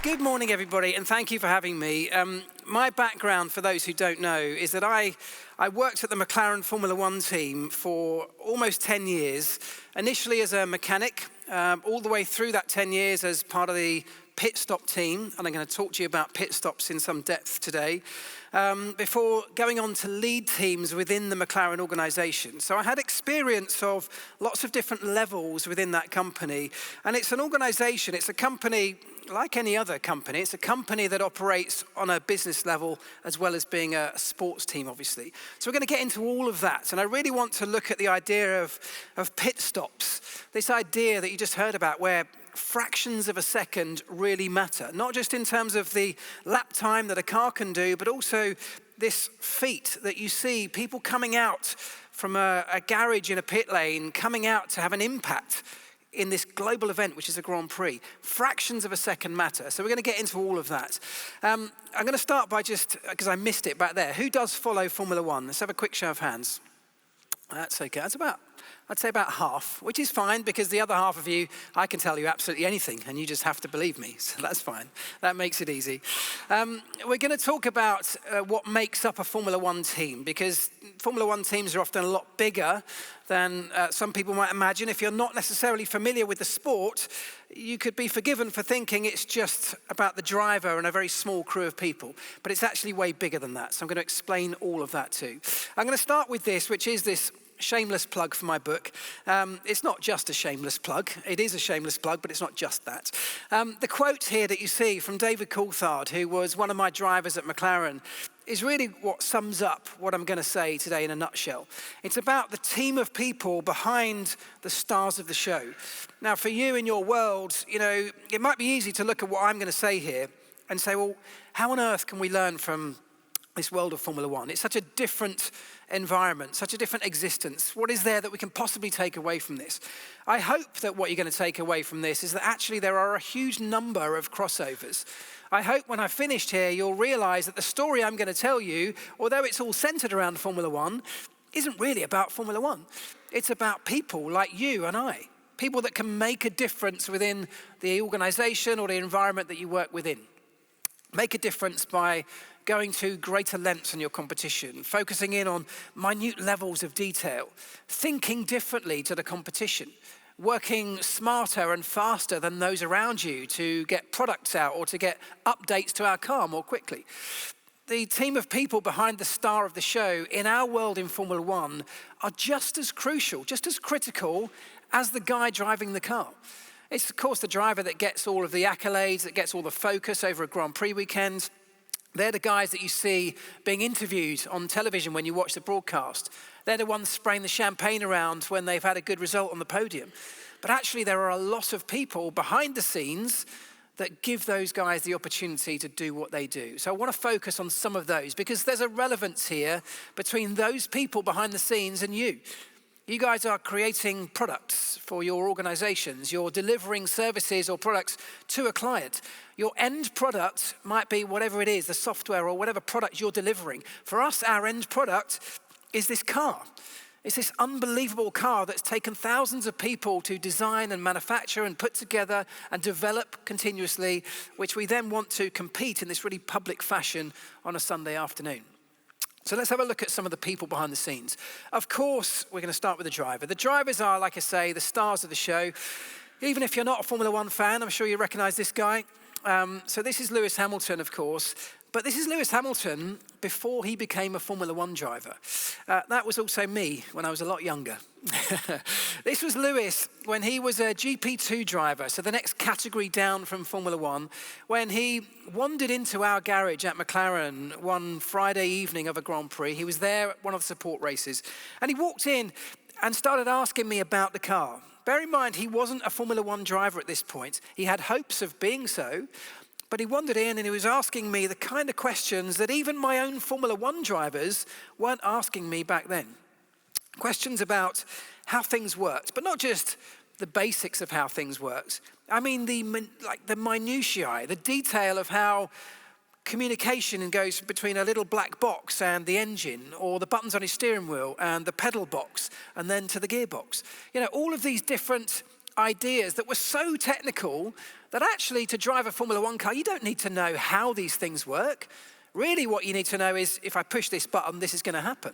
Good morning, everybody, and thank you for having me. My background, for those who don't know, is that I worked at the McLaren Formula One team for almost 10 years, initially as a mechanic, all the way through that 10 years as part of the pit stop team, and I'm going to talk to you about pit stops in some depth today, before going on to lead teams within the McLaren organization. So I had experience of lots of different levels within that company, and it's an organization, it's a company like any other company. It's a company that operates on a business level as well as being a sports team, obviously. So we're going to get into all of that, and I really want to look at the idea of pit stops, this idea that you just heard about where fractions of a second really matter, not just in terms of the lap time that a car can do, but also this feat that you see people coming out from a garage in a pit lane, coming out to have an impact in this global event, which is a Grand Prix. Fractions of a second matter. So we're going to get into all of that. I'm going to start by just, because I missed it back there, who does follow Formula One? Let's have a quick show of hands. That's okay. That's I'd say about half, which is fine because the other half of you, I can tell you absolutely anything and you just have to believe me. So that's fine. That makes it easy. We're going to talk about what makes up a Formula One team, because Formula One teams are often a lot bigger than some people might imagine. If you're not necessarily familiar with the sport, you could be forgiven for thinking it's just about the driver and a very small crew of people. But it's actually way bigger than that. So I'm going to explain all of that too. I'm going to start with this, which is this shameless plug for my book. It's not just a shameless plug. It is a shameless plug, but it's not just that. The quote here that you see from David Coulthard, who was one of my drivers at McLaren, is really what sums up what I'm going to say today in a nutshell. It's about the team of people behind the stars of the show. Now, for you in your world, it might be easy to look at what I'm going to say here and say, well, how on earth can we learn from this world of Formula One? It's such a different environment, such a different existence. What is there that we can possibly take away from this? I hope that what you're going to take away from this is that actually there are a huge number of crossovers. I hope when I've finished here, you'll realize that the story I'm going to tell you, although it's all centered around Formula One, isn't really about Formula One. It's about people like you and I, people that can make a difference within the organization or the environment that you work within. Make a difference by going to greater lengths than your competition, focusing in on minute levels of detail, thinking differently to the competition, working smarter and faster than those around you to get products out or to get updates to our car more quickly. The team of people behind the star of the show in our world in Formula One are just as crucial, just as critical as the guy driving the car. It's, of course, the driver that gets all of the accolades, that gets all the focus over a Grand Prix weekend. They're the guys that you see being interviewed on television when you watch the broadcast. They're the ones spraying the champagne around when they've had a good result on the podium. But actually, there are a lot of people behind the scenes that give those guys the opportunity to do what they do. So I want to focus on some of those because there's a relevance here between those people behind the scenes and you. You guys are creating products for your organizations. You're delivering services or products to a client. Your end product might be whatever it is, the software or whatever product you're delivering. For us, our end product is this car. It's this unbelievable car that's taken thousands of people to design and manufacture and put together and develop continuously, which we then want to compete in this really public fashion on a Sunday afternoon. So let's have a look at some of the people behind the scenes. Of course, we're going to start with the driver. The drivers are, like I say, the stars of the show. Even if you're not a Formula One fan, I'm sure you recognize this guy. So this is Lewis Hamilton, of course. But this is Lewis Hamilton before he became a Formula One driver. That was also me when I was a lot younger. This was Lewis when he was a GP2 driver, so the next category down from Formula One, when he wandered into our garage at McLaren one Friday evening of a Grand Prix. He was there at one of the support races, and he walked in and started asking me about the car. Bear in mind, he wasn't a Formula One driver at this point. He had hopes of being so, but he wandered in and he was asking me the kind of questions that even my own Formula One drivers weren't asking me back then. Questions about how things worked, but not just the basics of how things worked. I mean the minutiae, the detail of how communication goes between a little black box and the engine, or the buttons on his steering wheel and the pedal box, and then to the gearbox. All of these different ideas that were so technical that actually to drive a Formula One car, you don't need to know how these things work. Really what you need to know is if I push this button, this is going to happen.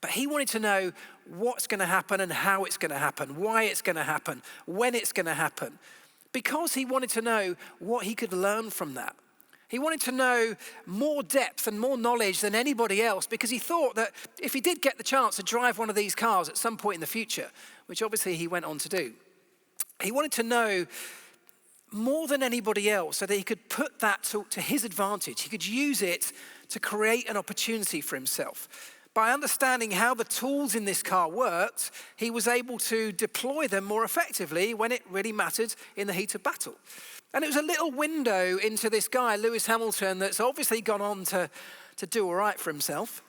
But he wanted to know what's going to happen and how it's going to happen, why it's going to happen, when it's going to happen. Because he wanted to know what he could learn from that. He wanted to know more depth and more knowledge than anybody else because he thought that if he did get the chance to drive one of these cars at some point in the future, which obviously he went on to do, he wanted to know more than anybody else so that he could put that to his advantage. He could use it to create an opportunity for himself. By understanding how the tools in this car worked, he was able to deploy them more effectively when it really mattered in the heat of battle. And it was a little window into this guy, Lewis Hamilton, that's obviously gone on to do all right for himself.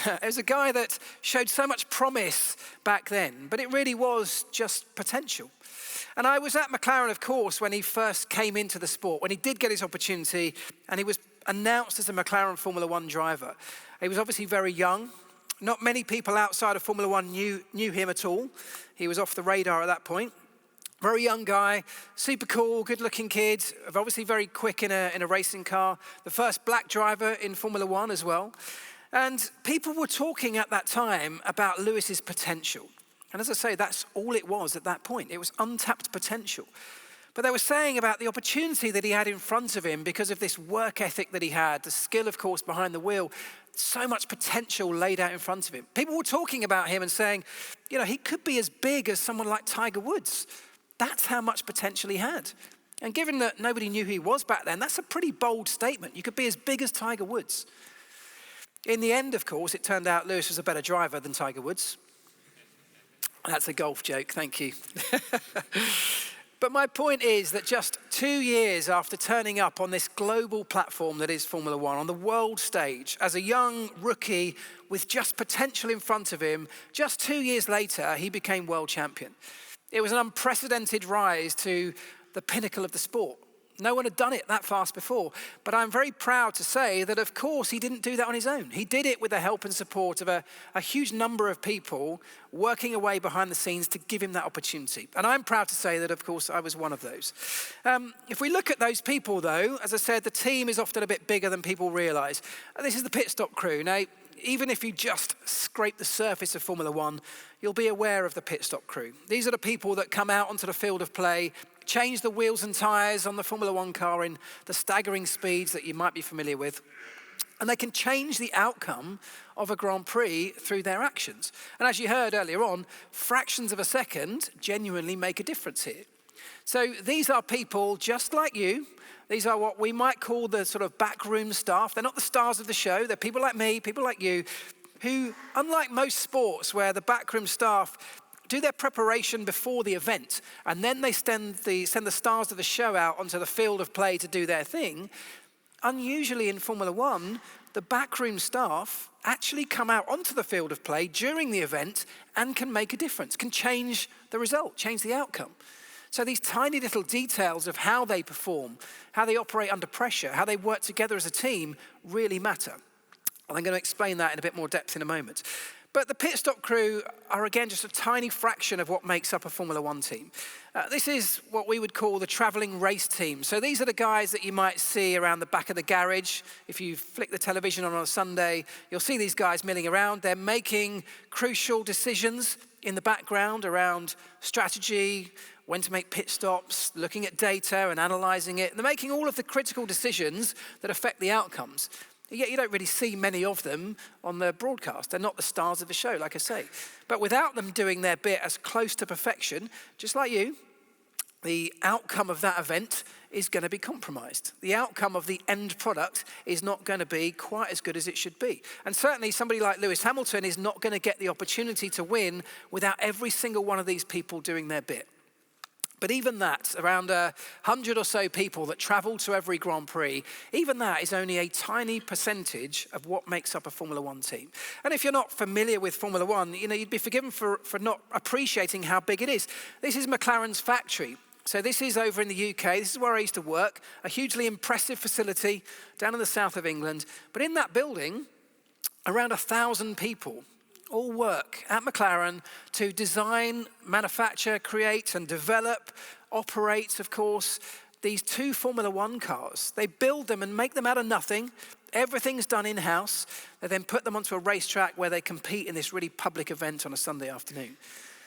It was a guy that showed so much promise back then, but it really was just potential. And I was at McLaren, of course, when he first came into the sport, when he did get his opportunity, and he was announced as a McLaren Formula One driver. He was obviously very young. Not many people outside of Formula One knew him at all. He was off the radar at that point. Very young guy, super cool, good-looking kid, obviously very quick in a racing car. The first black driver in Formula One as well. And people were talking at that time about Lewis's potential. And as I say, that's all it was at that point. It was untapped potential. But they were saying about the opportunity that he had in front of him because of this work ethic that he had, the skill, of course, behind the wheel, so much potential laid out in front of him. People were talking about him and saying, you know, he could be as big as someone like Tiger Woods. That's how much potential he had. And given that nobody knew who he was back then, that's a pretty bold statement. You could be as big as Tiger Woods. In the end, of course, it turned out Lewis was a better driver than Tiger Woods. That's a golf joke, thank you. But my point is that just 2 years after turning up on this global platform that is Formula One, on the world stage, as a young rookie with just potential in front of him, just 2 years later, he became world champion. It was an unprecedented rise to the pinnacle of the sport. No one had done it that fast before. But I'm very proud to say that, of course, he didn't do that on his own. He did it with the help and support of a huge number of people working away behind the scenes to give him that opportunity. And I'm proud to say that, of course, I was one of those. If we look at those people, though, as I said, the team is often a bit bigger than people realize. This is the pit stop crew. Now, even if you just scrape the surface of Formula One, you'll be aware of the pit stop crew. These are the people that come out onto the field of play, change the wheels and tyres on the Formula One car in the staggering speeds that you might be familiar with. And they can change the outcome of a Grand Prix through their actions. And as you heard earlier on, fractions of a second genuinely make a difference here. So these are people just like you. These are what we might call the sort of backroom staff. They're not the stars of the show. They're people like me, people like you, who, unlike most sports where the backroom staff do their preparation before the event, and then they send the stars of the show out onto the field of play to do their thing, unusually in Formula One, the backroom staff actually come out onto the field of play during the event and can make a difference, can change the result, change the outcome. So these tiny little details of how they perform, how they operate under pressure, how they work together as a team really matter. And I'm going to explain that in a bit more depth in a moment. But the pit stop crew are, again, just a tiny fraction of what makes up a Formula One team. This is what we would call the traveling race team. So these are the guys that you might see around the back of the garage. If you flick the television on a Sunday, you'll see these guys milling around. They're making crucial decisions in the background around strategy, when to make pit stops, looking at data and analyzing it. They're making all of the critical decisions that affect the outcomes. Yet you don't really see many of them on the broadcast. They're not the stars of the show, like I say. But without them doing their bit as close to perfection, just like you, the outcome of that event is going to be compromised. The outcome of the end product is not going to be quite as good as it should be. And certainly somebody like Lewis Hamilton is not going to get the opportunity to win without every single one of these people doing their bit. But even that, around 100 or so people that travel to every Grand Prix, even that is only a tiny percentage of what makes up a Formula One team. And if you're not familiar with Formula One, you'd be forgiven for not appreciating how big it is. This is McLaren's factory. So this is over in the UK. This is where I used to work, a hugely impressive facility down in the south of England. But in that building, around 1,000 people. all work at McLaren to design, manufacture, create and develop, operate, of course, these two Formula One cars. They build them and make them out of nothing. Everything's done in-house. They then put them onto a racetrack where they compete in this really public event on a Sunday afternoon.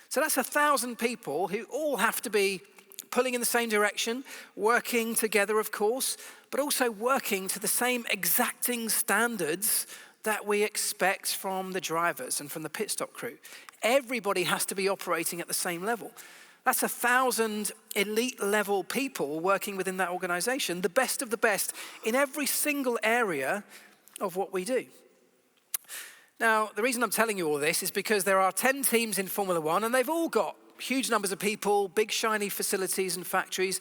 So that's 1,000 people who all have to be pulling in the same direction, working together, of course, but also working to the same exacting standards that we expect from the drivers and from the pit stop crew. Everybody has to be operating at the same level. That's 1,000 elite level people working within that organization, the best of the best in every single area of what we do. Now, the reason I'm telling you all this is because there are 10 teams in Formula One and they've all got huge numbers of people, big shiny facilities and factories,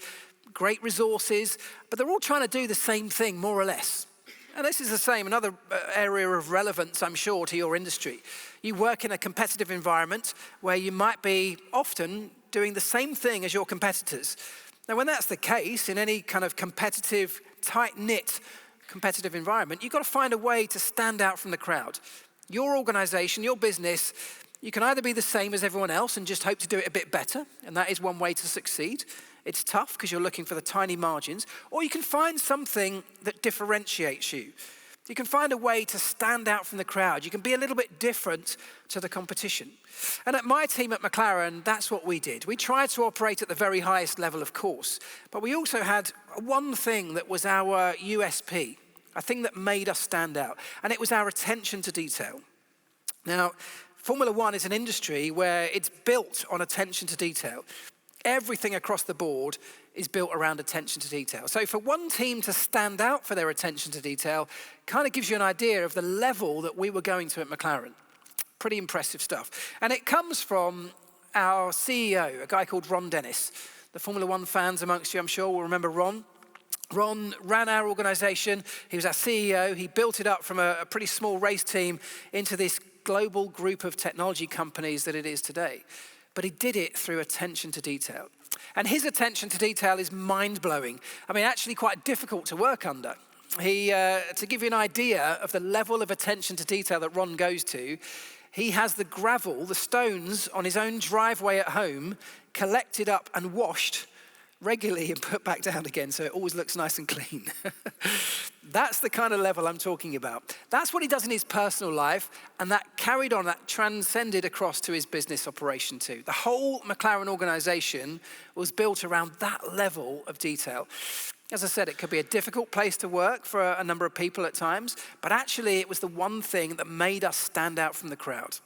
great resources, but they're all trying to do the same thing, more or less. And this is the same, another area of relevance, I'm sure, to your industry. You work in a competitive environment where you might be often doing the same thing as your competitors. Now, when that's the case, in any kind of competitive, tight-knit competitive environment, you've got to find a way to stand out from the crowd. Your organization, your business, you can either be the same as everyone else and just hope to do it a bit better, and that is one way to succeed. It's tough because you're looking for the tiny margins, or you can find something that differentiates you. You can find a way to stand out from the crowd. You can be a little bit different to the competition. And at my team at McLaren, that's what we did. We tried to operate at the very highest level, of course, but we also had one thing that was our USP, a thing that made us stand out, and it was our attention to detail. Now, Formula One is an industry where it's built on attention to detail. Everything across the board is built around attention to detail. So for one team to stand out for their attention to detail kind of gives you an idea of the level that we were going to at McLaren. Pretty impressive stuff. And it comes from our CEO, a guy called Ron Dennis. The Formula One fans amongst you, I'm sure, will remember Ron. Ron ran our organization. He was our CEO. He built it up from a pretty small race team into this global group of technology companies that it is today. But he did it through attention to detail. And his attention to detail is mind-blowing. I mean, actually quite difficult to work under. To give you an idea of the level of attention to detail that Ron goes to, he has the gravel, the stones on his own driveway at home, collected up and washed regularly and put back down again, so it always looks nice and clean. That's the kind of level I'm talking about. That's what he does in his personal life, and that carried on, that transcended across to his business operation too. The whole McLaren organization was built around that level of detail. As I said, it could be a difficult place to work for a number of people at times, but actually it was the one thing that made us stand out from the crowd.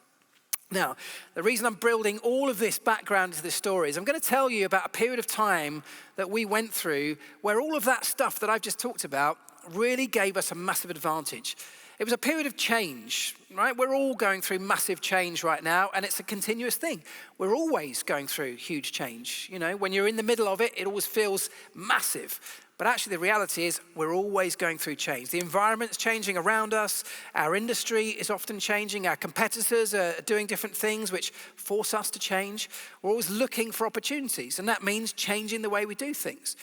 Now, the reason I'm building all of this background into this story is I'm going to tell you about a period of time that we went through where all of that stuff that I've just talked about really gave us a massive advantage. It was a period of change, right? We're all going through massive change right now, and it's a continuous thing. We're always going through huge change. You know, when you're in the middle of it, it always feels massive. But actually the reality is we're always going through change. The environment's changing around us. Our industry is often changing. Our competitors are doing different things which force us to change. We're always looking for opportunities, and that means changing the way we do things.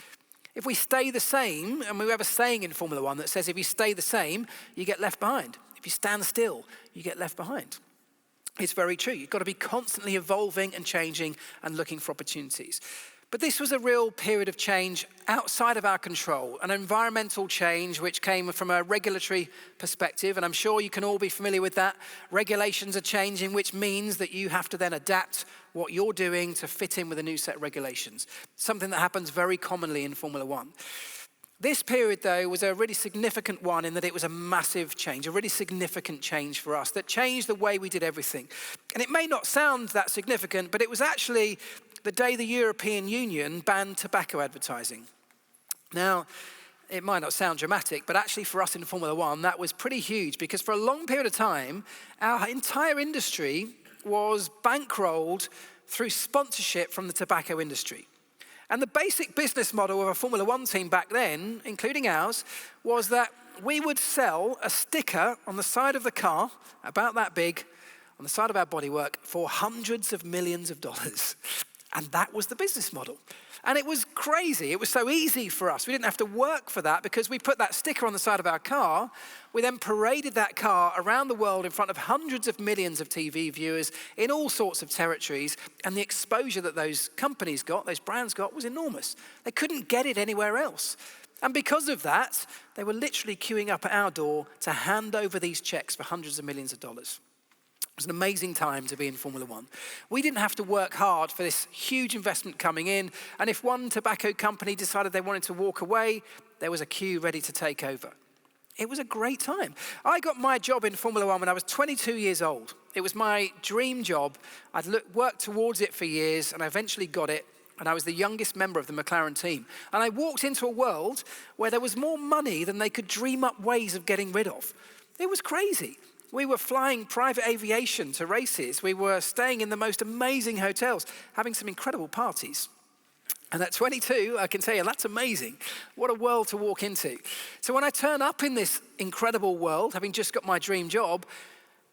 If we stay the same, and we have a saying in Formula One that says if you stay the same, you get left behind. If you stand still, you get left behind. It's very true. You've got to be constantly evolving and changing and looking for opportunities. But this was a real period of change outside of our control, an environmental change which came from a regulatory perspective, and I'm sure you can all be familiar with that. Regulations are changing, which means that you have to then adapt what you're doing to fit in with a new set of regulations, something that happens very commonly in Formula One. This period, though, was a really significant one in that it was a massive change, a really significant change for us that changed the way we did everything. And it may not sound that significant, but it was actually the day the European Union banned tobacco advertising. Now, it might not sound dramatic, but actually for us in Formula One, that was pretty huge because for a long period of time, our entire industry was bankrolled through sponsorship from the tobacco industry. And the basic business model of a Formula One team back then, including ours, was that we would sell a sticker on the side of the car, about that big, on the side of our bodywork, for hundreds of millions of dollars. And that was the business model. And it was crazy. It was so easy for us. We didn't have to work for that because we put that sticker on the side of our car. We then paraded that car around the world in front of hundreds of millions of TV viewers in all sorts of territories. And the exposure that those companies got, those brands got, was enormous. They couldn't get it anywhere else. And because of that, they were literally queuing up at our door to hand over these checks for hundreds of millions of dollars. It was an amazing time to be in Formula One. We didn't have to work hard for this huge investment coming in, and if one tobacco company decided they wanted to walk away, there was a queue ready to take over. It was a great time. I got my job in Formula One when I was 22 years old. It was my dream job. I'd worked towards it for years, and I eventually got it, and I was the youngest member of the McLaren team. And I walked into a world where there was more money than they could dream up ways of getting rid of. It was crazy. We were flying private aviation to races. We were staying in the most amazing hotels, having some incredible parties. And at 22, I can tell you, that's amazing. What a world to walk into. So when I turn up in this incredible world, having just got my dream job,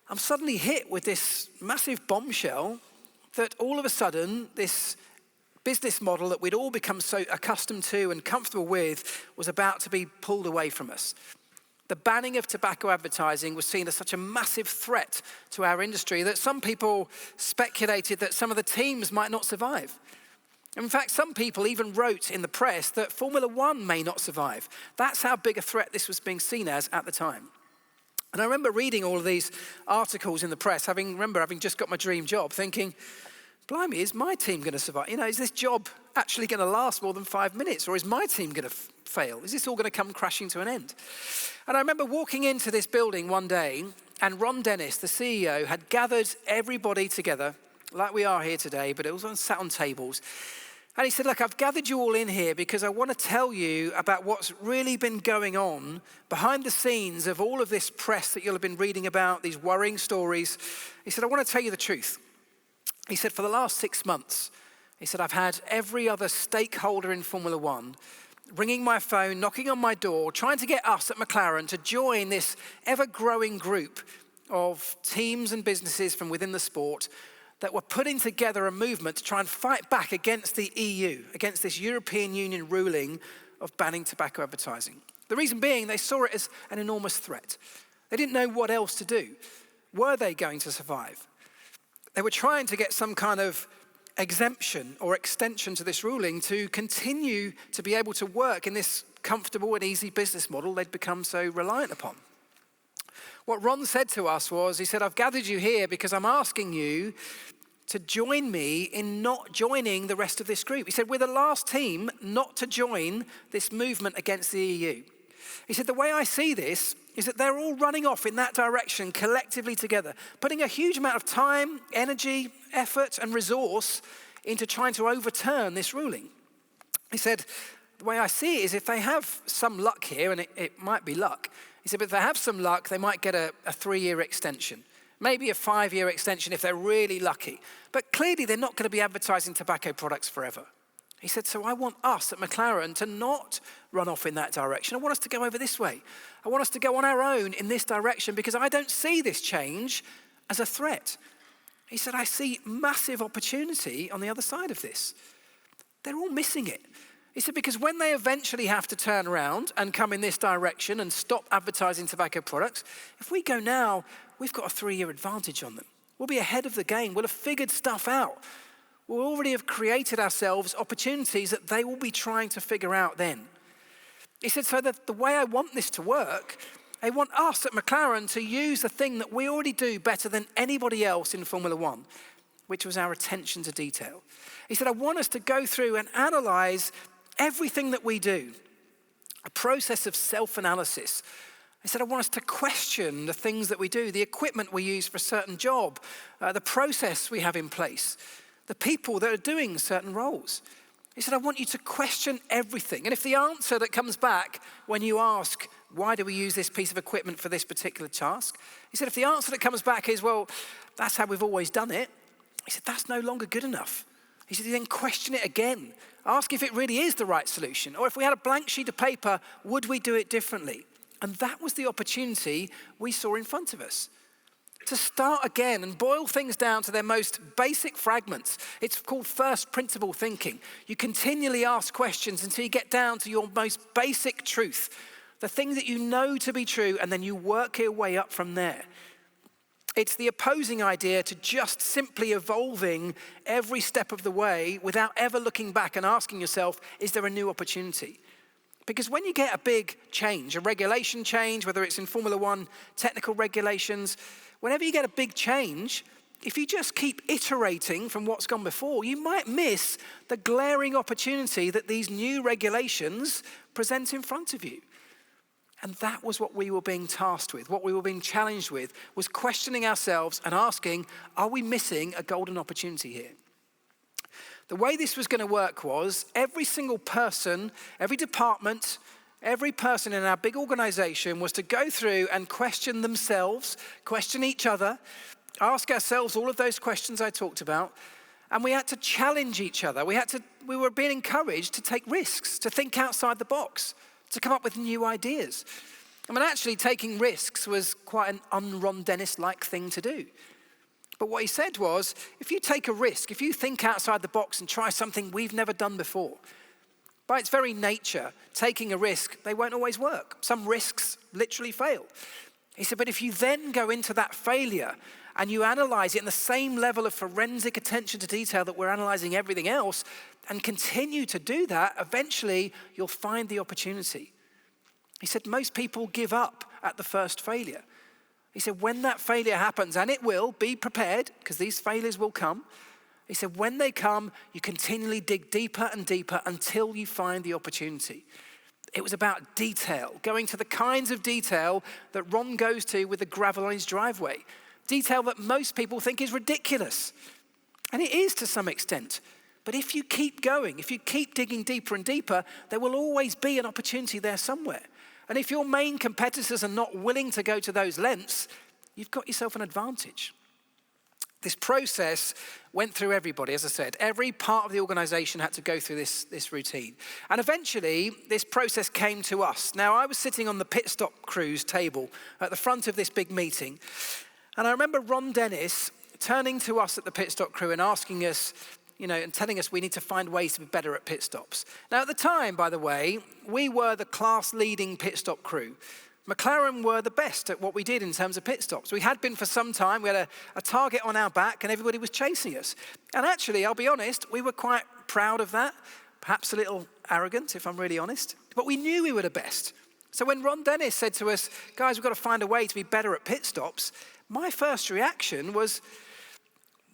I'm suddenly hit with this massive bombshell that all of a sudden, this business model that we'd all become so accustomed to and comfortable with was about to be pulled away from us. The banning of tobacco advertising was seen as such a massive threat to our industry that some people speculated that some of the teams might not survive. In fact, some people even wrote in the press that Formula One may not survive. That's how big a threat this was being seen as at the time. And I remember reading all of these articles in the press, having just got my dream job, thinking, blimey, is my team going to survive? Is this job actually going to last more than 5 minutes? Or is my team going to fail? Is this all going to come crashing to an end? And I remember walking into this building one day, and Ron Dennis, the CEO, had gathered everybody together, like we are here today, but it was sat on tables. And he said, look, I've gathered you all in here because I want to tell you about what's really been going on behind the scenes of all of this press that you'll have been reading about, these worrying stories. He said, I want to tell you the truth. He said, for the last 6 months, he said, I've had every other stakeholder in Formula One ringing my phone, knocking on my door, trying to get us at McLaren to join this ever-growing group of teams and businesses from within the sport that were putting together a movement to try and fight back against the EU, against this European Union ruling of banning tobacco advertising. The reason being, they saw it as an enormous threat. They didn't know what else to do. Were they going to survive? They were trying to get some kind of exemption or extension to this ruling to continue to be able to work in this comfortable and easy business model they'd become so reliant upon. What Ron said to us was, he said, I've gathered you here because I'm asking you to join me in not joining the rest of this group. He said, we're the last team not to join this movement against the EU. He said, the way I see this is that they're all running off in that direction collectively together, putting a huge amount of time, energy, effort, and resource into trying to overturn this ruling. He said, the way I see it is if they have some luck here, and it might be luck, he said, but if they have some luck, they might get a 3-year extension, maybe a 5-year extension if they're really lucky. But clearly they're not going to be advertising tobacco products forever. He said, so I want us at McLaren to not run off in that direction. I want us to go over this way. I want us to go on our own in this direction because I don't see this change as a threat. He said, I see massive opportunity on the other side of this. They're all missing it. He said, because when they eventually have to turn around and come in this direction and stop advertising tobacco products, if we go now, we've got a 3-year advantage on them. We'll be ahead of the game. We'll have figured stuff out. We'll already have created ourselves opportunities that they will be trying to figure out then. He said, so that the way I want this to work, I want us at McLaren to use the thing that we already do better than anybody else in Formula One, which was our attention to detail. He said, I want us to go through and analyze everything that we do, a process of self-analysis. He said, I want us to question the things that we do, the equipment we use for a certain job, the process we have in place, the people that are doing certain roles. He said, I want you to question everything. And if the answer that comes back when you ask, why do we use this piece of equipment for this particular task? He said, if the answer that comes back is, well, that's how we've always done it. He said, that's no longer good enough. He said, then question it again. Ask if it really is the right solution. Or if we had a blank sheet of paper, would we do it differently? And that was the opportunity we saw in front of us. to start again and boil things down to their most basic fragments. It's called first principle thinking. You continually ask questions until you get down to your most basic truth, the thing that you know to be true, and then you work your way up from there. It's the opposing idea to just simply evolving every step of the way without ever looking back and asking yourself, is there a new opportunity? Because when you get a big change, a regulation change, whether it's in Formula One, technical regulations, whenever you get a big change, if you just keep iterating from what's gone before, you might miss the glaring opportunity that these new regulations present in front of you. And that was what we were being tasked with, what we were being challenged with, was questioning ourselves and asking, are we missing a golden opportunity here? The way this was going to work was every single person, every department, every person in our big organization was to go through and question themselves, question each other, ask ourselves all of those questions I talked about, and we had to challenge each other. We were being encouraged to take risks, to think outside the box, to come up with new ideas. I mean, actually taking risks was quite an un-Ron Dennis-like thing to do. But what he said was, if you take a risk, if you think outside the box and try something we've never done before, by its very nature, taking a risk, they won't always work. Some risks literally fail. He said, but if you then go into that failure and you analyze it in the same level of forensic attention to detail that we're analyzing everything else, and continue to do that, eventually you'll find the opportunity. He said, most people give up at the first failure. He said, when that failure happens, and it will, be prepared, because these failures will come. He said, when they come, you continually dig deeper and deeper until you find the opportunity. It was about detail, going to the kinds of detail that Ron goes to with the gravel on his driveway. Detail that most people think is ridiculous. And it is to some extent. But if you keep going, if you keep digging deeper and deeper, there will always be an opportunity there somewhere. And if your main competitors are not willing to go to those lengths, you've got yourself an advantage. This process went through everybody, as I said. Every part of the organization had to go through this routine. And eventually, this process came to us. Now, I was sitting on the pit stop crew's table at the front of this big meeting. And I remember Ron Dennis turning to us at the pit stop crew and asking us, and telling us we need to find ways to be better at pit stops. Now, at the time, by the way, we were the class-leading pit stop crew. McLaren were the best at what we did in terms of pit stops. We had been for some time. We had a target on our back, and everybody was chasing us. And actually, I'll be honest, we were quite proud of that, perhaps a little arrogant, if I'm really honest. But we knew we were the best. So when Ron Dennis said to us, guys, we've got to find a way to be better at pit stops, my first reaction was,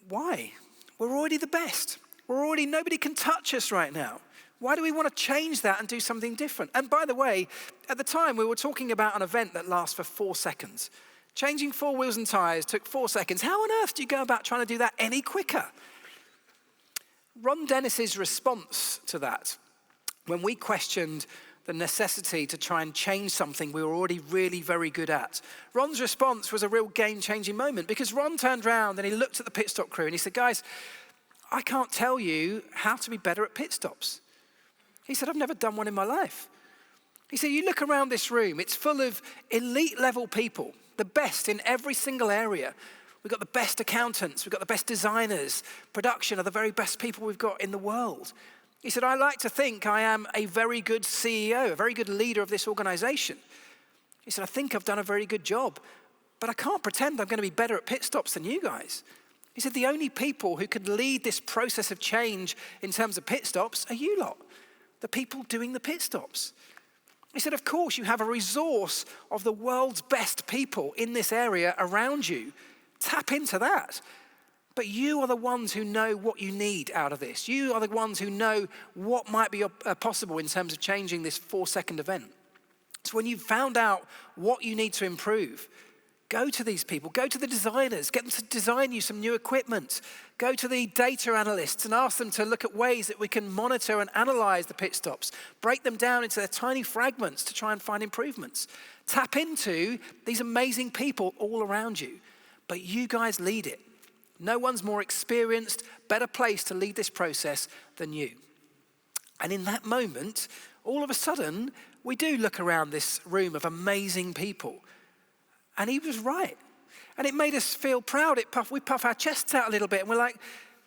why? We're already the best. Nobody can touch us right now. Why do we want to change that and do something different? And by the way, at the time we were talking about an event that lasts for 4 seconds. Changing 4 wheels and tires took 4 seconds. How on earth do you go about trying to do that any quicker? Ron Dennis's response to that, when we questioned the necessity to try and change something we were already really very good at. Ron's response was a real game-changing moment, because Ron turned around and he looked at the pit stop crew and he said, guys, I can't tell you how to be better at pit stops. He said, I've never done one in my life. He said, you look around this room, it's full of elite level people, the best in every single area. We've got the best accountants, we've got the best designers, production are the very best people we've got in the world. He said, I like to think I am a very good CEO, a very good leader of this organization. He said, I think I've done a very good job, but I can't pretend I'm going to be better at pit stops than you guys. He said, the only people who could lead this process of change in terms of pit stops are you lot, the people doing the pit stops. He said, of course, you have a resource of the world's best people in this area around you. Tap into that. But you are the ones who know what you need out of this. You are the ones who know what might be possible in terms of changing this 4-second event. So when you've found out what you need to improve, go to these people, go to the designers, get them to design you some new equipment. Go to the data analysts and ask them to look at ways that we can monitor and analyze the pit stops. Break them down into their tiny fragments to try and find improvements. Tap into these amazing people all around you. But you guys lead it. No one's more experienced, better placed to lead this process than you. And in that moment, all of a sudden, we do look around this room of amazing people. And he was right. And it made us feel proud. We puff our chests out a little bit and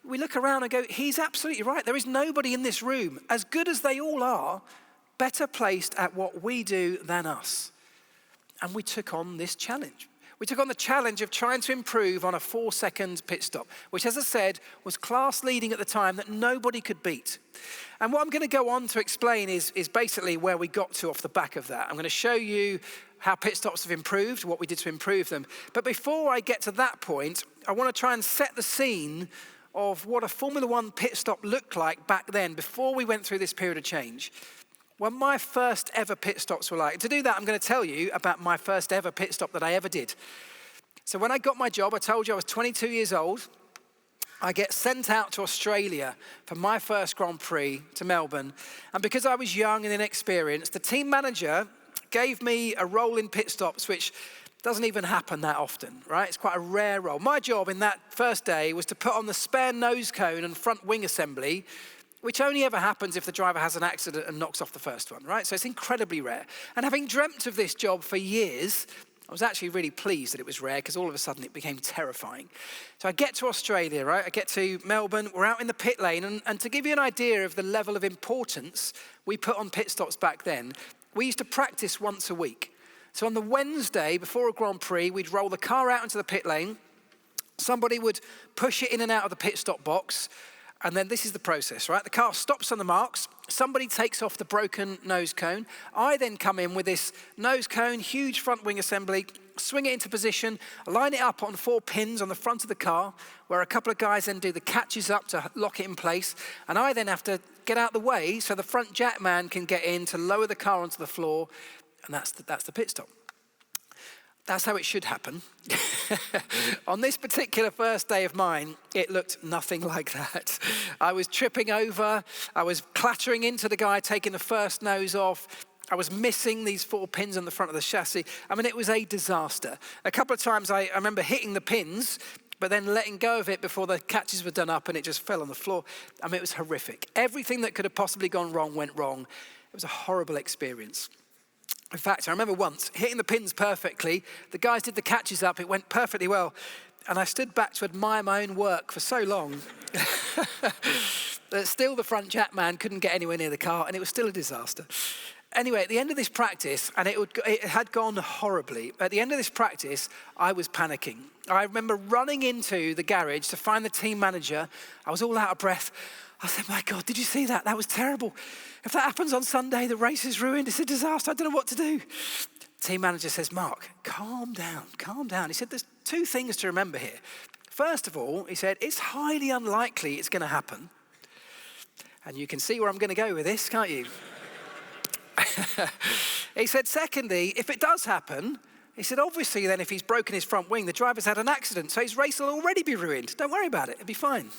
we look around and go, he's absolutely right. There is nobody in this room, as good as they all are, better placed at what we do than us. And we took on this challenge. We took on the challenge of trying to improve on a 4-second pit stop, which, as I said, was class leading at the time that nobody could beat. And what I'm going to go on to explain is basically where we got to off the back of that. I'm going to show you how pit stops have improved, what we did to improve them. But before I get to that point, I want to try and set the scene of what a Formula One pit stop looked like back then, before we went through this period of change. What my first ever pit stops were like. To do that, I'm going to tell you about my first ever pit stop that I ever did. So when I got my job, I told you I was 22 years old. I get sent out to Australia for my first Grand Prix to Melbourne. And because I was young and inexperienced, the team manager gave me a role in pit stops, which doesn't even happen that often, right? It's quite a rare role. My job in that first day was to put on the spare nose cone and front wing assembly, which only ever happens if the driver has an accident and knocks off the first one, right? So it's incredibly rare. And having dreamt of this job for years, I was actually really pleased that it was rare, because all of a sudden it became terrifying. So I get to Australia, right? I get to Melbourne, we're out in the pit lane, and to give you an idea of the level of importance we put on pit stops back then, we used to practice once a week. So on the Wednesday before a Grand Prix, we'd roll the car out into the pit lane, somebody would push it in and out of the pit stop box, and then this is the process, right? The car stops on the marks, somebody takes off the broken nose cone. I then come in with this nose cone, huge front wing assembly, swing it into position, line it up on 4 pins on the front of the car, where a couple of guys then do the catches up to lock it in place. And I then have to get out the way so the front jack man can get in to lower the car onto the floor. And that's the pit stop. That's how it should happen. On this particular first day of mine, it looked nothing like that. I was tripping over, I was clattering into the guy taking the first nose off, I was missing these 4 pins on the front of the chassis. I mean, it was a disaster. A couple of times I remember hitting the pins, but then letting go of it before the catches were done up and it just fell on the floor. I mean, it was horrific. Everything that could have possibly gone wrong went wrong. It was a horrible experience. In fact, I remember once hitting the pins perfectly. The guys did the catches up. It went perfectly well. And I stood back to admire my own work for so long that still the front jack man couldn't get anywhere near the car, and it was still a disaster. Anyway, at the end of this practice, and it had gone horribly, at the end of this practice, I was panicking. I remember running into the garage to find the team manager. I was all out of breath. I said, my God, did you see that? That was terrible. If that happens on Sunday, the race is ruined. It's a disaster. I don't know what to do. Team manager says, Mark, calm down, calm down. He said, there's 2 things to remember here. First of all, he said, it's highly unlikely it's going to happen. And you can see where I'm going to go with this, can't you? He said, secondly, if it does happen, he said, obviously then if he's broken his front wing, the driver's had an accident, so his race will already be ruined. Don't worry about it. It'll be fine.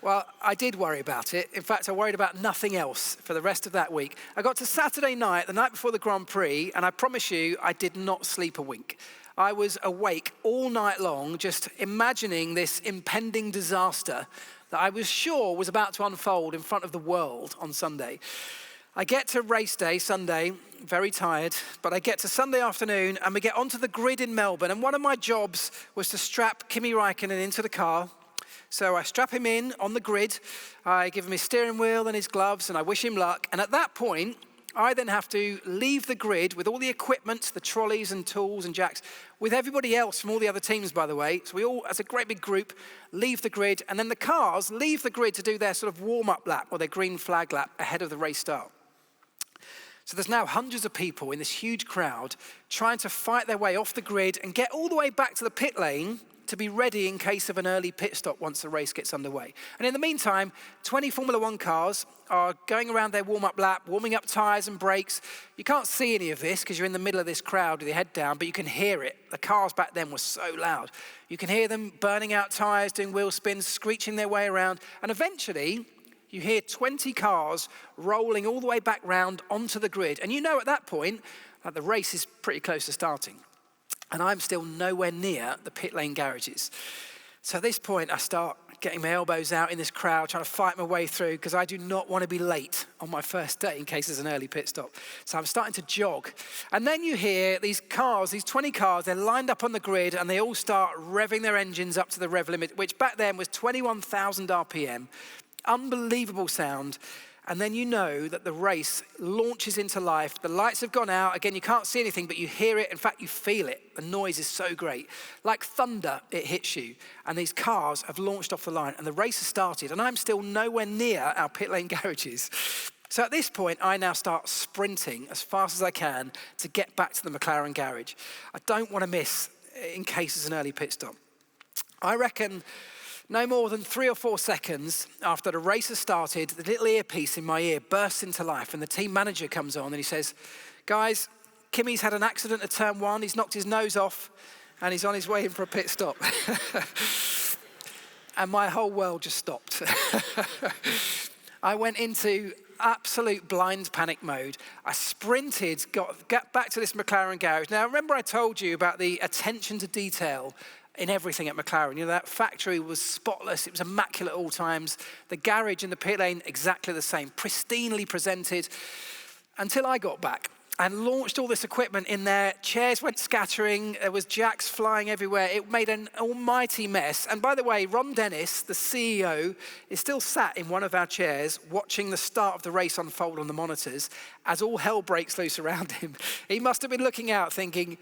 Well, I did worry about it. In fact, I worried about nothing else for the rest of that week. I got to Saturday night, the night before the Grand Prix, and I promise you, I did not sleep a wink. I was awake all night long, just imagining this impending disaster that I was sure was about to unfold in front of the world on Sunday. I get to race day, Sunday, very tired, but I get to Sunday afternoon and we get onto the grid in Melbourne, and one of my jobs was to strap Kimi Raikkonen into the car. So I strap him in on the grid, I give him his steering wheel and his gloves, and I wish him luck. And at that point, I then have to leave the grid with all the equipment, the trolleys and tools and jacks, with everybody else from all the other teams, by the way. So we all, as a great big group, leave the grid, and then the cars leave the grid to do their sort of warm-up lap or their green flag lap ahead of the race start. So there's now hundreds of people in this huge crowd trying to fight their way off the grid and get all the way back to the pit lane to be ready in case of an early pit stop once the race gets underway. And in the meantime, 20 Formula One cars are going around their warm-up lap, warming up tyres and brakes. You can't see any of this because you're in the middle of this crowd with your head down, but you can hear it. The cars back then were so loud. You can hear them burning out tyres, doing wheel spins, screeching their way around. And eventually, you hear 20 cars rolling all the way back round onto the grid. And you know at that point that the race is pretty close to starting. And I'm still nowhere near the pit lane garages. So at this point, I start getting my elbows out in this crowd, trying to fight my way through because I do not want to be late on my first day in case there's an early pit stop. So I'm starting to jog. And then you hear these cars, these 20 cars, they're lined up on the grid and they all start revving their engines up to the rev limit, which back then was 21,000 RPM. Unbelievable sound. And then you know that the race launches into life. The lights have gone out. Again, you can't see anything, but you hear it. In fact, you feel it. The noise is so great. Like thunder, it hits you. And these cars have launched off the line and the race has started. And I'm still nowhere near our pit lane garages. So at this point, I now start sprinting as fast as I can to get back to the McLaren garage. I don't want to miss in case there's an early pit stop. I reckon no more than 3 or 4 seconds after the race has started, the little earpiece in my ear bursts into life and the team manager comes on and he says, guys, Kimi's had an accident at turn 1, he's knocked his nose off and he's on his way in for a pit stop. And my whole world just stopped. I went into absolute blind panic mode. I sprinted, got back to this McLaren garage. Now, remember I told you about the attention to detail in everything at McLaren. You know, that factory was spotless. It was immaculate at all times. The garage and the pit lane, exactly the same, pristinely presented, until I got back and launched all this equipment in there. Chairs went scattering. There was jacks flying everywhere. It made an almighty mess. And by the way, Ron Dennis, the CEO, is still sat in one of our chairs watching the start of the race unfold on the monitors as all hell breaks loose around him. He must have been looking out thinking,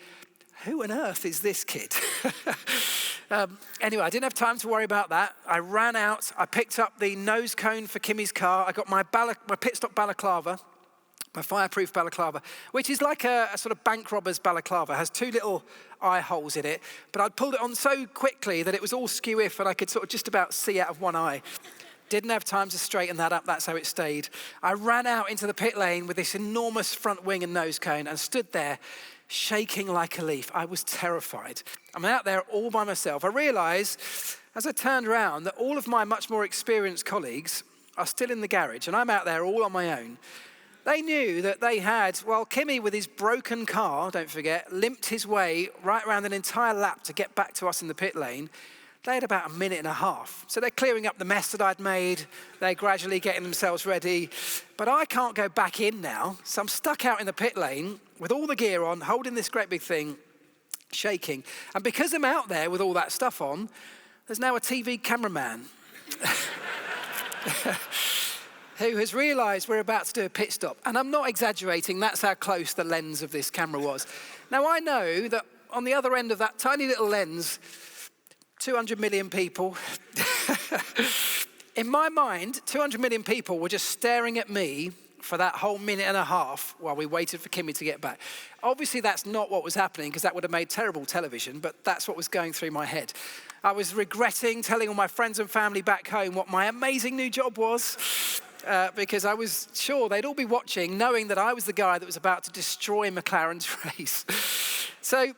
who on earth is this kid? Anyway, I didn't have time to worry about that. I ran out. I picked up the nose cone for Kimi's car. I got my pit stop balaclava, my fireproof balaclava, which is like a sort of bank robber's balaclava. It has 2 little eye holes in it. But I'd pulled it on so quickly that it was all skew-if and I could sort of just about see out of one eye. Didn't have time to straighten that up. That's how it stayed. I ran out into the pit lane with this enormous front wing and nose cone and stood there shaking like a leaf. I was terrified. I'm out there all by myself. I realized as I turned around that all of my much more experienced colleagues are still in the garage and I'm out there all on my own. They knew that they had, well, Kimi with his broken car, don't forget, limped his way right around an entire lap to get back to us in the pit lane. They had about 1.5 minutes. So they're clearing up the mess that I'd made. They're gradually getting themselves ready. But I can't go back in now. So I'm stuck out in the pit lane with all the gear on, holding this great big thing, shaking. And because I'm out there with all that stuff on, there's now a TV cameraman who has realized we're about to do a pit stop. And I'm not exaggerating. That's how close the lens of this camera was. Now, I know that on the other end of that tiny little lens, 200 million people. In my mind, 200 million people were just staring at me for that whole 1.5 minutes while we waited for Kimi to get back. Obviously, that's not what was happening because that would have made terrible television, but that's what was going through my head. I was regretting telling all my friends and family back home what my amazing new job was because I was sure they'd all be watching, knowing that I was the guy that was about to destroy McLaren's race. So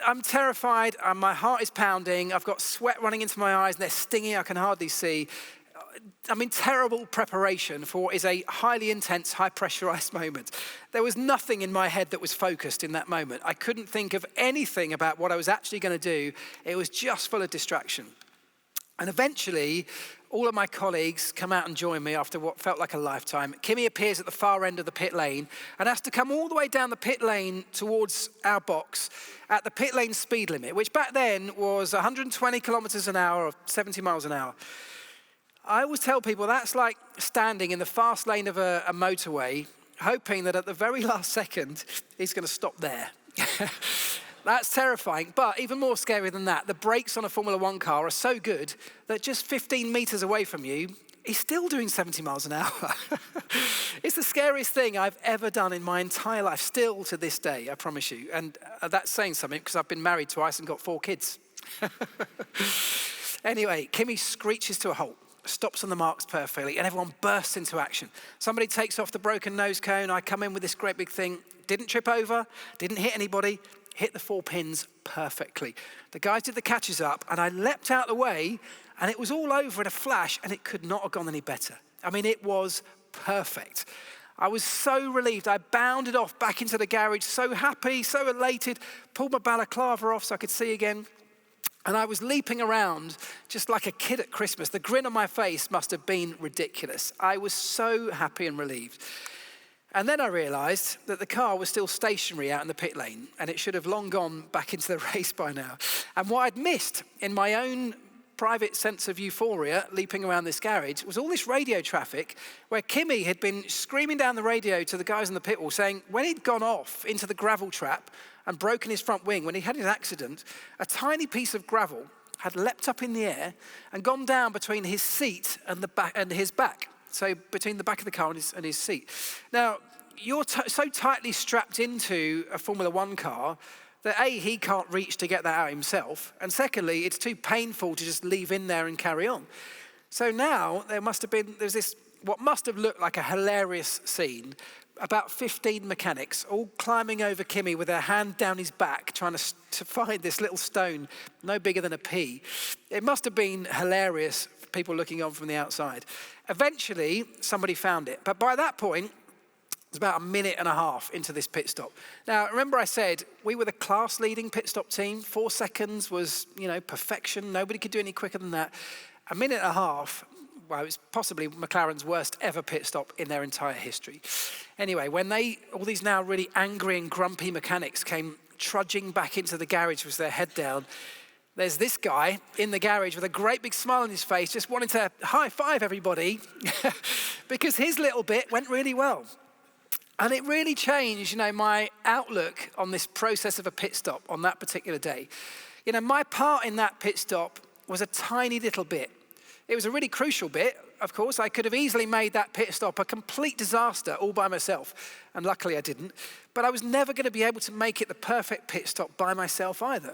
I'm terrified, and my heart is pounding. I've got sweat running into my eyes, and they're stinging. I can hardly see. I'm in terrible preparation for what is a highly intense, high-pressurized moment. There was nothing in my head that was focused in that moment. I couldn't think of anything about what I was actually going to do. It was just full of distraction. And eventually, all of my colleagues come out and join me after what felt like a lifetime. Kimi appears at the far end of the pit lane and has to come all the way down the pit lane towards our box at the pit lane speed limit, which back then was 120 kilometers an hour or 70 miles an hour. I always tell people that's like standing in the fast lane of a motorway, hoping that at the very last second, he's going to stop there. That's terrifying, but even more scary than that, the brakes on a Formula One car are so good that just 15 meters away from you, he's still doing 70 miles an hour. It's the scariest thing I've ever done in my entire life, still to this day, I promise you. And that's saying something because I've been married twice and got 4 kids. Anyway, Kimi screeches to a halt, stops on the marks perfectly, and everyone bursts into action. Somebody takes off the broken nose cone. I come in with this great big thing, didn't trip over, didn't hit anybody, hit the 4 pins perfectly. The guys did the catches up, and I leapt out of the way, and it was all over in a flash, and it could not have gone any better. I mean, it was perfect. I was so relieved. I bounded off back into the garage, so happy, so elated, pulled my balaclava off so I could see again. And I was leaping around just like a kid at Christmas. The grin on my face must have been ridiculous. I was so happy and relieved. And then I realized that the car was still stationary out in the pit lane, and it should have long gone back into the race by now. And what I'd missed in my own private sense of euphoria leaping around this garage was all this radio traffic where Kimi had been screaming down the radio to the guys in the pit wall saying when he'd gone off into the gravel trap and broken his front wing, when he had his accident, a tiny piece of gravel had leapt up in the air and gone down between his seat and the back and his back. So between the back of the car and his seat. Now, you're so tightly strapped into a Formula One car that A, he can't reach to get that out himself, and secondly, it's too painful to just leave in there and carry on. So now there's this, what must have looked like a hilarious scene, about 15 mechanics all climbing over Kimi with their hand down his back, trying to find this little stone no bigger than a pea. It must have been hilarious for people looking on from the outside. Eventually, somebody found it, but by that point, it was about a minute and a half into this pit stop. Now, remember I said we were the class-leading pit stop team. 4 seconds was, perfection. Nobody could do any quicker than that. A minute and a half, well, it was possibly McLaren's worst ever pit stop in their entire history. Anyway, when all these now really angry and grumpy mechanics came trudging back into the garage with their head down, there's this guy in the garage with a great big smile on his face, just wanting to high five everybody because his little bit went really well. And it really changed, my outlook on this process of a pit stop on that particular day. My part in that pit stop was a tiny little bit. It was a really crucial bit, of course. I could have easily made that pit stop a complete disaster all by myself, and luckily I didn't. But I was never going to be able to make it the perfect pit stop by myself either.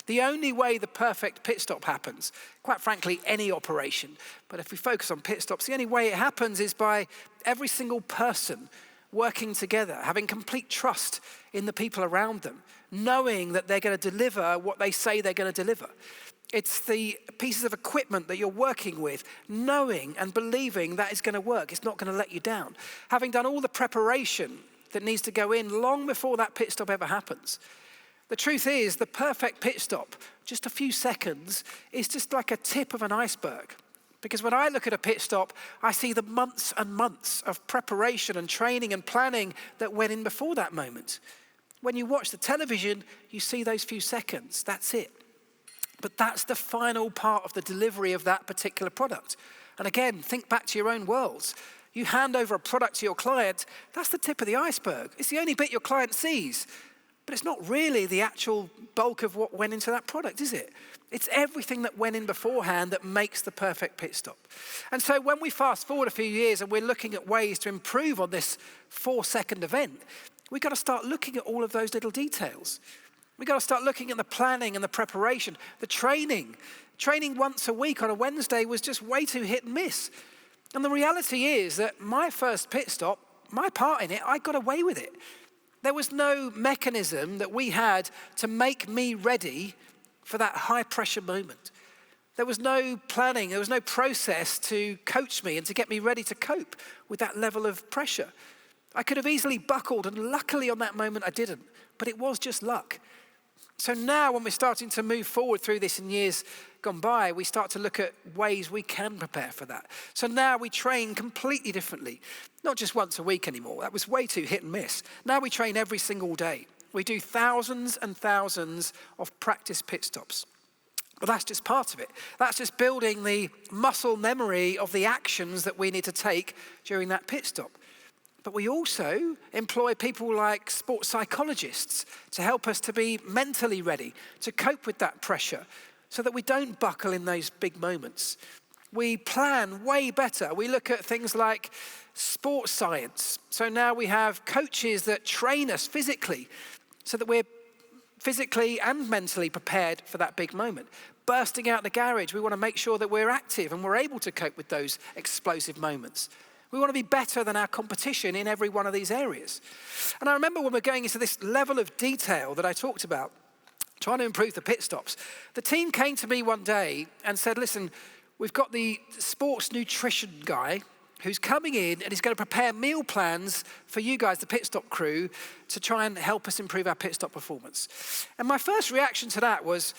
The only way the perfect pit stop happens, quite frankly, any operation, but if we focus on pit stops, the only way it happens is by every single person working together, having complete trust in the people around them, knowing that they're going to deliver what they say they're going to deliver. It's the pieces of equipment that you're working with, knowing and believing that it's going to work. It's not going to let you down. Having done all the preparation that needs to go in long before that pit stop ever happens. The truth is, the perfect pit stop, just a few seconds, is just like a tip of an iceberg. Because when I look at a pit stop, I see the months and months of preparation and training and planning that went in before that moment. When you watch the television, you see those few seconds. That's it. But that's the final part of the delivery of that particular product. And again, think back to your own worlds. You hand over a product to your client, that's the tip of the iceberg. It's the only bit your client sees. But it's not really the actual bulk of what went into that product, is it? It's everything that went in beforehand that makes the perfect pit stop. And so when we fast forward a few years and we're looking at ways to improve on this 4-second event, we've got to start looking at all of those little details. We've got to start looking at the planning and the preparation, the training. Training once a week on a Wednesday was just way too hit and miss. And the reality is that my first pit stop, my part in it, I got away with it. There was no mechanism that we had to make me ready for that high pressure moment. There was no planning, there was no process to coach me and to get me ready to cope with that level of pressure. I could have easily buckled, and luckily on that moment I didn't, but it was just luck. So now when we're starting to move forward through this in years gone by, we start to look at ways we can prepare for that. So now we train completely differently, not just once a week anymore. That was way too hit and miss. Now we train every single day. We do thousands and thousands of practice pit stops. But that's just part of it. That's just building the muscle memory of the actions that we need to take during that pit stop. But we also employ people like sports psychologists to help us to be mentally ready to cope with that pressure so that we don't buckle in those big moments. We plan way better. We look at things like sports science. So now we have coaches that train us physically so that we're physically and mentally prepared for that big moment. Bursting out the garage, we want to make sure that we're active and we're able to cope with those explosive moments. We want to be better than our competition in every one of these areas. And I remember when we're going into this level of detail that I talked about, trying to improve the pit stops, the team came to me one day and said, listen, we've got the sports nutrition guy who's coming in and he's going to prepare meal plans for you guys, the pit stop crew, to try and help us improve our pit stop performance. And my first reaction to that was,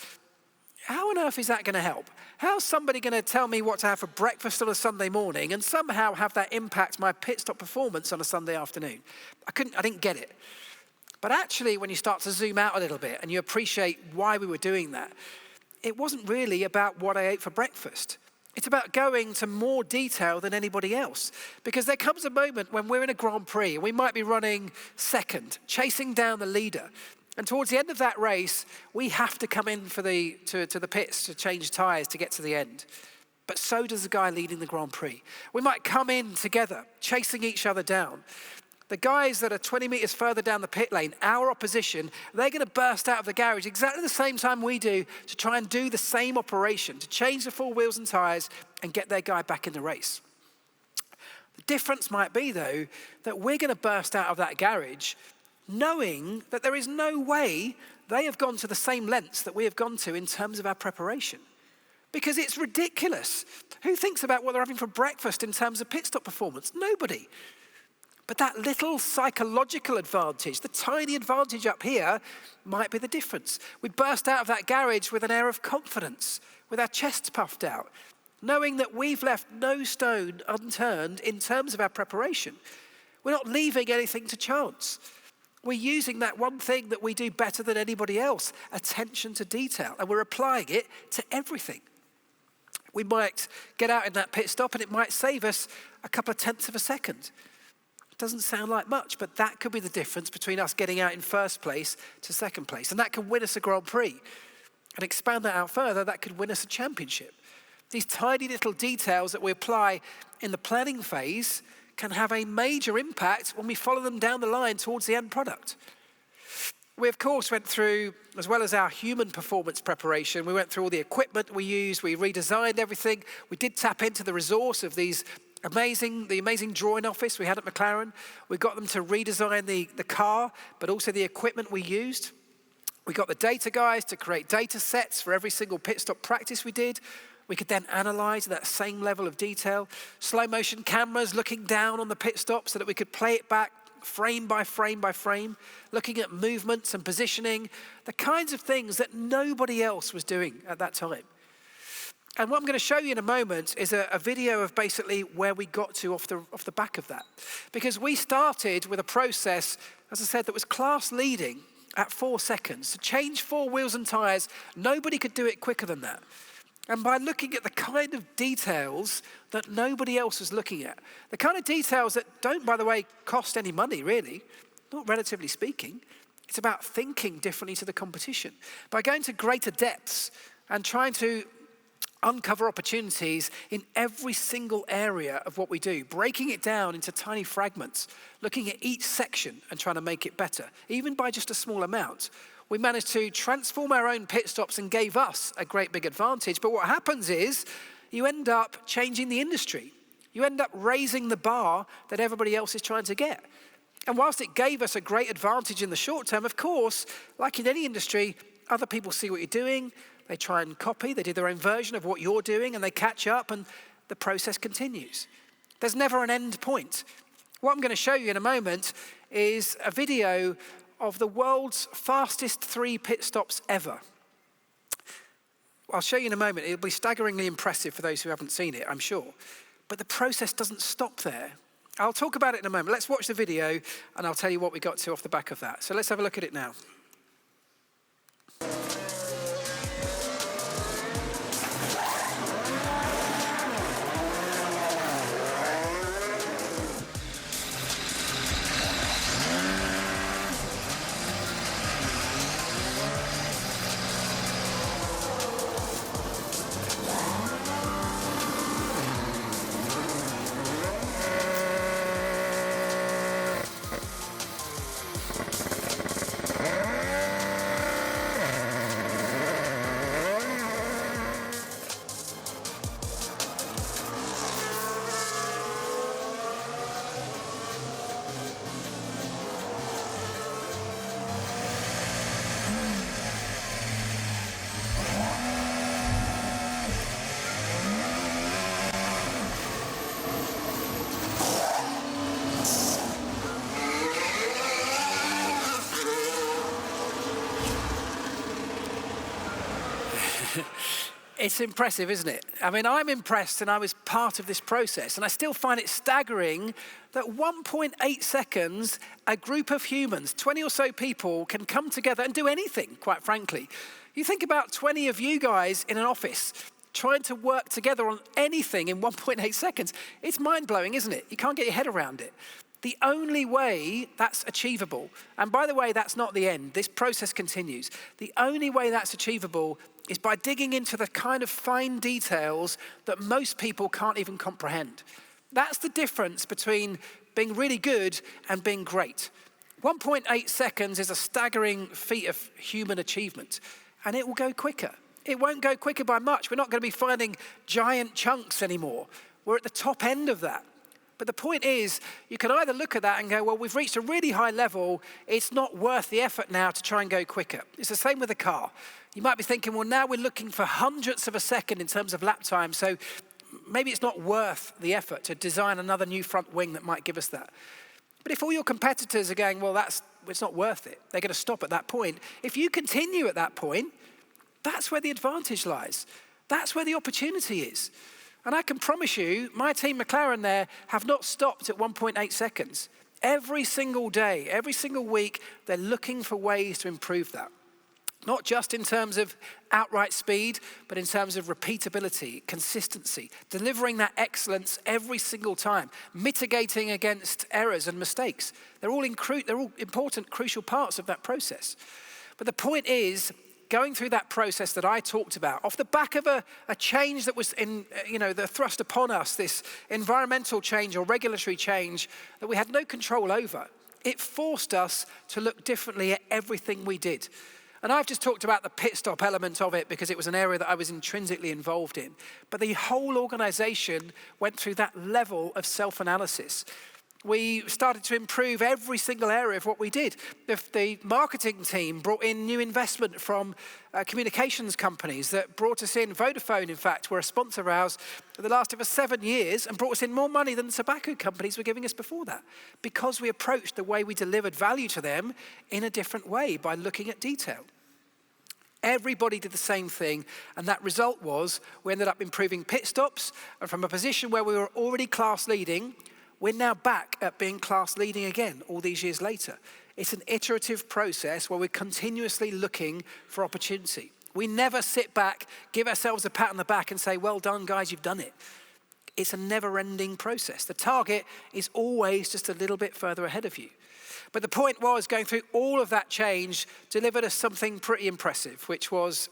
How on earth is that going to help? How's somebody going to tell me what to have for breakfast on a Sunday morning and somehow have that impact my pit stop performance on a Sunday afternoon? I didn't get it. But actually, when you start to zoom out a little bit and you appreciate why we were doing that, it wasn't really about what I ate for breakfast. It's about going to more detail than anybody else. Because there comes a moment when we're in a Grand Prix and we might be running second, chasing down the leader. And towards the end of that race, we have to come in to the pits to change tyres to get to the end. But so does the guy leading the Grand Prix. We might come in together, chasing each other down. The guys that are 20 metres further down the pit lane, our opposition, they're going to burst out of the garage exactly the same time we do to try and do the same operation, to change the four wheels and tyres and get their guy back in the race. The difference might be, though, that we're going to burst out of that garage knowing that there is no way they have gone to the same lengths that we have gone to in terms of our preparation. Because it's ridiculous. Who thinks about what they're having for breakfast in terms of pit stop performance? Nobody. But that little psychological advantage, the tiny advantage up here, might be the difference. We burst out of that garage with an air of confidence, with our chests puffed out, knowing that we've left no stone unturned in terms of our preparation. We're not leaving anything to chance. We're using that one thing that we do better than anybody else, attention to detail, and we're applying it to everything. We might get out in that pit stop and it might save us a couple of tenths of a second. It doesn't sound like much, but that could be the difference between us getting out in first place to second place, and that could win us a Grand Prix. And expand that out further, that could win us a championship. These tiny little details that we apply in the planning phase can have a major impact when we follow them down the line towards the end product. We, of course, went through, as well as our human performance preparation, we went through all the equipment we used, we redesigned everything. We did tap into the resource of the amazing drawing office we had at McLaren. We got them to redesign the car, but also the equipment we used. We got the data guys to create data sets for every single pit stop practice we did. We could then analyze that same level of detail. Slow motion cameras looking down on the pit stop so that we could play it back frame by frame by frame, looking at movements and positioning, the kinds of things that nobody else was doing at that time. And what I'm going to show you in a moment is a video of basically where we got to off the back of that. Because we started with a process, as I said, that was class leading at 4 seconds. To change four wheels and tyres, nobody could do it quicker than that. And by looking at the kind of details that nobody else was looking at, the kind of details that don't, by the way, cost any money, really, not relatively speaking. It's about thinking differently to the competition. By going to greater depths and trying to uncover opportunities in every single area of what we do, breaking it down into tiny fragments, looking at each section and trying to make it better, even by just a small amount. We managed to transform our own pit stops and gave us a great big advantage. But what happens is you end up changing the industry. You end up raising the bar that everybody else is trying to get. And whilst it gave us a great advantage in the short term, of course, like in any industry, other people see what you're doing, they try and copy, they do their own version of what you're doing, and they catch up, and the process continues. There's never an end point. What I'm going to show you in a moment is a video of the world's fastest 3 pit stops ever. I'll show you in a moment. It'll be staggeringly impressive for those who haven't seen it, I'm sure. But the process doesn't stop there. I'll talk about it in a moment. Let's watch the video, and I'll tell you what we got to off the back of that. So let's have a look at it now. It's impressive, isn't it? I mean, I'm impressed, and I was part of this process, and I still find it staggering that 1.8 seconds, a group of humans, 20 or so people, can come together and do anything, quite frankly. You think about 20 of you guys in an office trying to work together on anything in 1.8 seconds. It's mind-blowing, isn't it? You can't get your head around it. The only way that's achievable, and by the way, that's not the end. This process continues. The only way that's achievable is by digging into the kind of fine details that most people can't even comprehend. That's the difference between being really good and being great. 1.8 seconds is a staggering feat of human achievement, and it will go quicker. It won't go quicker by much. We're not going to be finding giant chunks anymore. We're at the top end of that. But the point is, you can either look at that and go, well, we've reached a really high level. It's not worth the effort now to try and go quicker. It's the same with a car. You might be thinking, well, now we're looking for hundredths of a second in terms of lap time, so maybe it's not worth the effort to design another new front wing that might give us that. But if all your competitors are going, well, it's not worth it, they're going to stop at that point. If you continue at that point, that's where the advantage lies. That's where the opportunity is. And I can promise you, my team McLaren there have not stopped at 1.8 seconds. Every single day, every single week, they're looking for ways to improve that. Not just in terms of outright speed, but in terms of repeatability, consistency, delivering that excellence every single time, mitigating against errors and mistakes. They're all important, crucial parts of that process. But the point is, going through that process that I talked about, off the back of a change that was in, the thrust upon us, this environmental change or regulatory change that we had no control over, it forced us to look differently at everything we did. And I've just talked about the pit stop element of it because it was an area that I was intrinsically involved in. But the whole organization went through that level of self-analysis. We started to improve every single area of what we did. The marketing team brought in new investment from communications companies that brought us in. Vodafone, in fact, were a sponsor of ours that lasted for 7 years and brought us in more money than the tobacco companies were giving us before that, because we approached the way we delivered value to them in a different way by looking at detail. Everybody did the same thing, and that result was we ended up improving pit stops, and from a position where we were already class leading, we're now back at being class leading again all these years later. It's an iterative process where we're continuously looking for opportunity. We never sit back, give ourselves a pat on the back and say, well done guys, you've done it. It's a never-ending process. The target is always just a little bit further ahead of you. But the point was, going through all of that change delivered us something pretty impressive, which was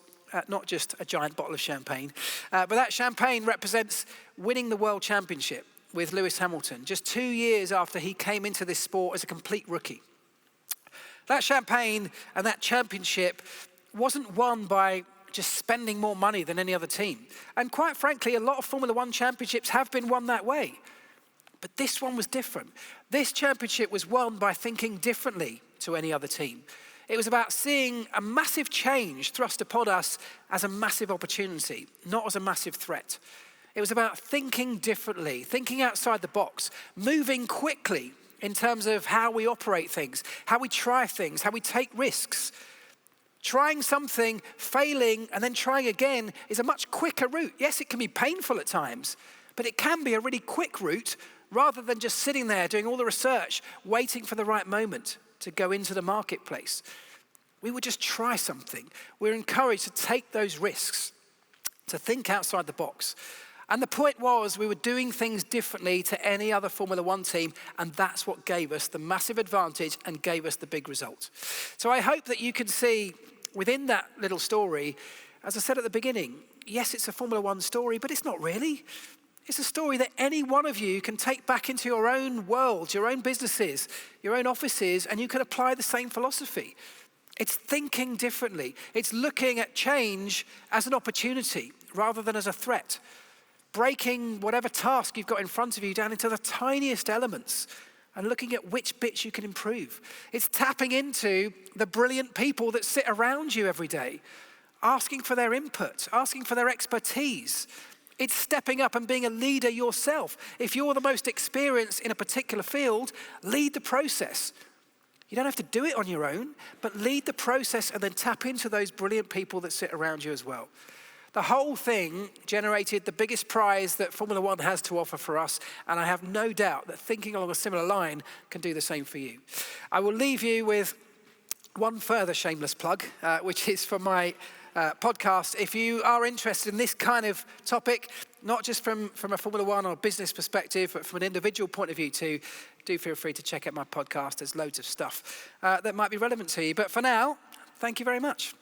not just a giant bottle of champagne, but that champagne represents winning the World Championship with Lewis Hamilton, just 2 years after he came into this sport as a complete rookie. That champagne and that championship wasn't won by just spending more money than any other team. And quite frankly, a lot of Formula One championships have been won that way. But this one was different. This championship was won by thinking differently to any other team. It was about seeing a massive change thrust upon us as a massive opportunity, not as a massive threat. It was about thinking differently, thinking outside the box, moving quickly in terms of how we operate things, how we try things, how we take risks. Trying something, failing, and then trying again is a much quicker route. Yes, it can be painful at times, but it can be a really quick route rather than just sitting there doing all the research, waiting for the right moment to go into the marketplace. We would just try something. We're encouraged to take those risks, to think outside the box. And the point was, we were doing things differently to any other Formula One team, and that's what gave us the massive advantage and gave us the big result. So I hope that you can see within that little story, as I said at the beginning, yes, it's a Formula One story, but it's not really. It's a story that any one of you can take back into your own world, your own businesses, your own offices, and you can apply the same philosophy. It's thinking differently. It's looking at change as an opportunity rather than as a threat. Breaking whatever task you've got in front of you down into the tiniest elements and looking at which bits you can improve. It's tapping into the brilliant people that sit around you every day, asking for their input, asking for their expertise. It's stepping up and being a leader yourself. If you're the most experienced in a particular field, lead the process. You don't have to do it on your own, but lead the process and then tap into those brilliant people that sit around you as well. The whole thing generated the biggest prize that Formula One has to offer for us, and I have no doubt that thinking along a similar line can do the same for you. I will leave you with one further shameless plug, which is for my podcast. If you are interested in this kind of topic, not just from a Formula One or business perspective, but from an individual point of view too, do feel free to check out my podcast. There's loads of stuff that might be relevant to you. But for now, thank you very much.